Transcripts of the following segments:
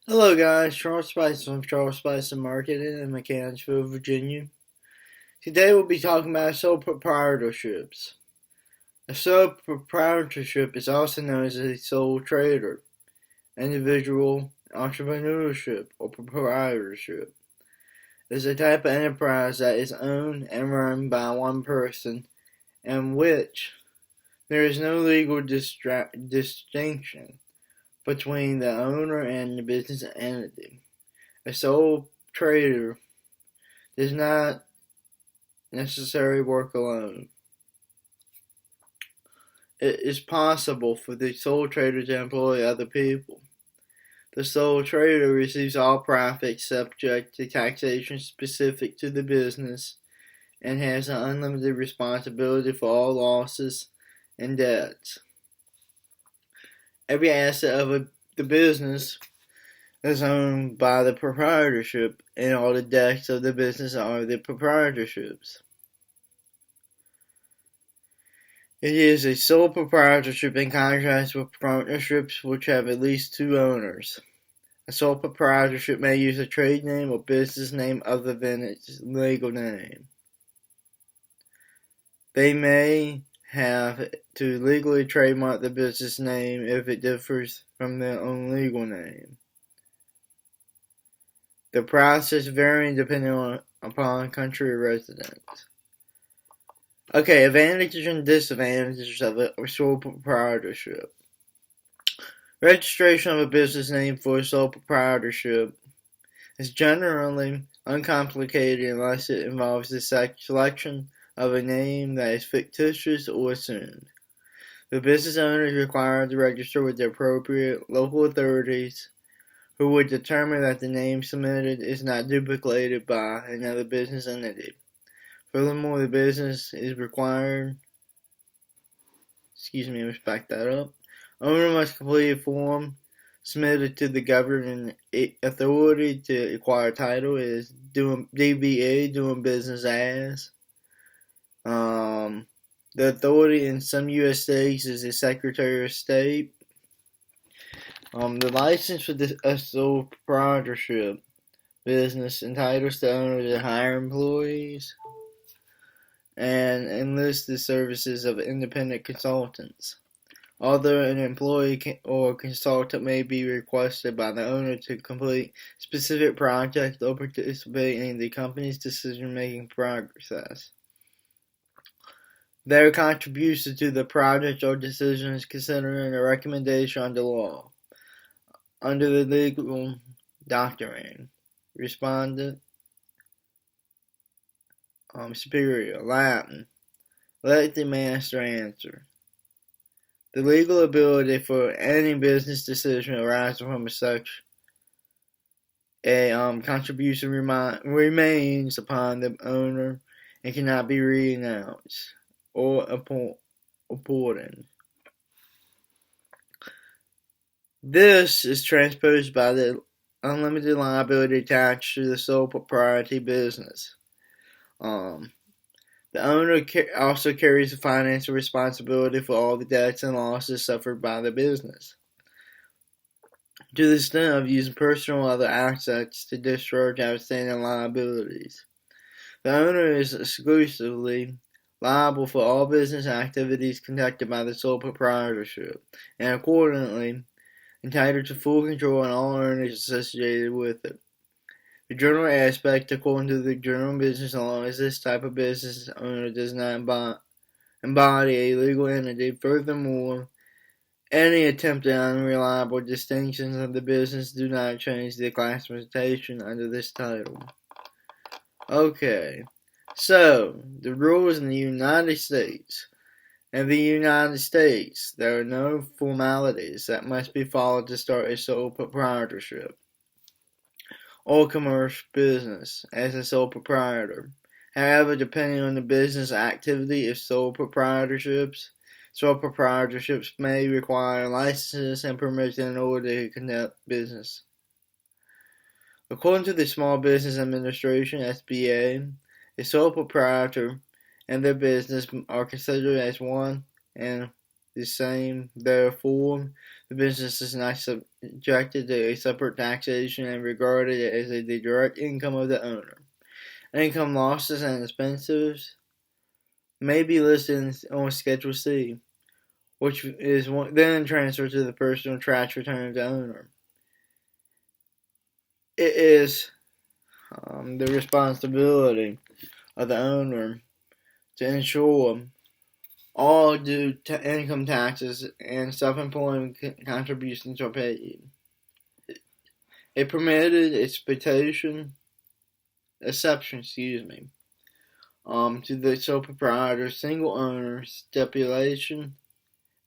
Hello guys, Charles Spice from Charles Spice and Marketing in Mechanicsville, Virginia. Today we'll be talking about sole proprietorships. A sole proprietorship is also known as a sole trader, individual entrepreneurship, or proprietorship. It is a type of enterprise that is owned and run by one person in which there is no legal distinction between the owner and the business entity. A sole trader does not necessarily work alone. It is possible for the sole trader to employ other people. The sole trader receives all profits subject to taxation specific to the business and has an unlimited responsibility for all losses and debts. Every asset of the business is owned by the proprietorship, and all the debts of the business are the proprietorships. It is a sole proprietorship in contrast with partnerships which have at least two owners. A sole proprietorship may use a trade name or business name other than its legal name. They may have to legally trademark the business name if it differs from their own legal name. The process varying depending upon country of residence. Okay, advantages and disadvantages of a sole proprietorship. Registration of a business name for a sole proprietorship is generally uncomplicated unless it involves the selection of a name that is fictitious or assumed. The business owner is required to register with the appropriate local authorities who would determine that the name submitted is not duplicated by another business entity. Furthermore, the business is required, let's back that up. Owner must complete a form submitted to the governing authority to acquire title. It is DBA, doing business as. The authority in some U.S. states is the Secretary of State. The license for a sole proprietorship business entitles the owner to hire employees and enlist the services of independent consultants. Although an employee or consultant may be requested by the owner to complete specific projects or participate in the company's decision-making process, their contributions to the project or decision is considered a recommendation under law. Under the legal doctrine, respondent, superior, Latin, let the master answer. The legal ability for any business decision arising from such a contribution remains upon the owner and cannot be renounced or apportioned. This is transposed by the unlimited liability attached to the sole propriety business. The owner also carries the financial responsibility for all the debts and losses suffered by the business, to the extent of using personal or other assets to discharge outstanding liabilities. The owner is exclusively liable for all business activities conducted by the sole proprietorship, and accordingly entitled to full control on all earnings associated with it. The general aspect, according to the general business law, is this type of business owner does not embody a legal entity. Furthermore, any attempted unreliable distinctions of the business do not change the classification under this title. Okay, so the rules in the United States. In the United States, there are no formalities that must be followed to start a sole proprietorship or commercial business as a sole proprietor. However, depending on the business activity of sole proprietorships may require licenses and permission in order to conduct business. According to the Small Business Administration, SBA, a sole proprietor and their business are considered as one and the same. Therefore, The business is not subjected to a separate taxation and regarded as the direct income of the owner. Income losses and expenses may be listed on Schedule C, which is then transferred to the personal tax return of the owner. It is the responsibility of the owner to ensure all due income taxes and self-employment contributions are paid. A permitted exception, to the sole proprietor single owner stipulation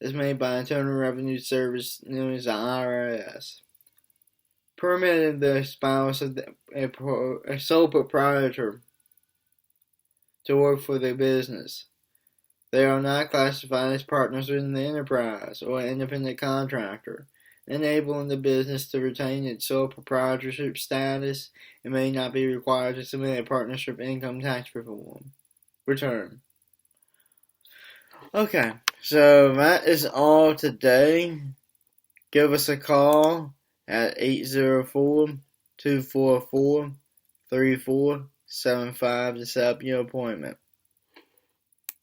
is made by Internal Revenue Service known as the IRS. Permitted the spouse of a sole proprietor to work for the business. They are not classified as partners within the enterprise or an independent contractor, enabling the business to retain its sole proprietorship status and may not be required to submit a partnership income tax return. Okay, so that is all today. Give us a call at 804-244-3475 to set up your appointment.